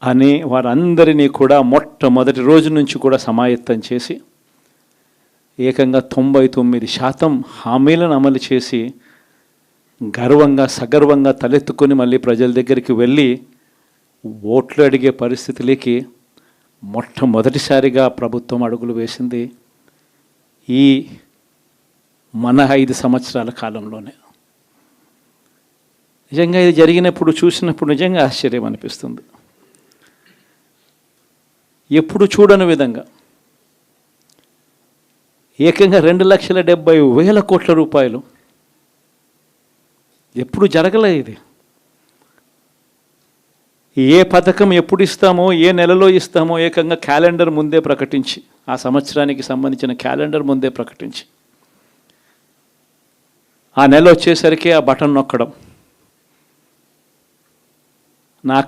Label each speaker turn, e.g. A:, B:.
A: అని వారందరినీ కూడా మొట్టమొదటి రోజు నుంచి కూడా సమాయత్తం చేసి ఏకంగా 99% హామీలను అమలు చేసి గర్వంగా సగర్వంగా తలెత్తుకొని మళ్ళీ ప్రజల దగ్గరికి వెళ్ళి ఓట్లు అడిగే పరిస్థితులకి మొట్టమొదటిసారిగా ప్రభుత్వం అడుగులు వేసింది ఈ మన 5 సంవత్సరాల కాలంలోనే. నిజంగా ఇది జరిగినప్పుడు చూసినప్పుడు నిజంగా ఆశ్చర్యం అనిపిస్తుంది. ఎప్పుడు చూడని విధంగా ఏకంగా 2,70,000 కోట్ల రూపాయలు, ఎప్పుడు జరగలేదు ఇది. ఏ పథకం ఎప్పుడు ఇస్తామో, ఏ నెలలో ఇస్తామో ఏకంగా క్యాలెండర్ ముందే ప్రకటించి, ఆ సంవత్సరానికి సంబంధించిన క్యాలెండర్ ముందే ప్రకటించి, ఆ నెల వచ్చేసరికి ఆ బటన్ నొక్కడం. నా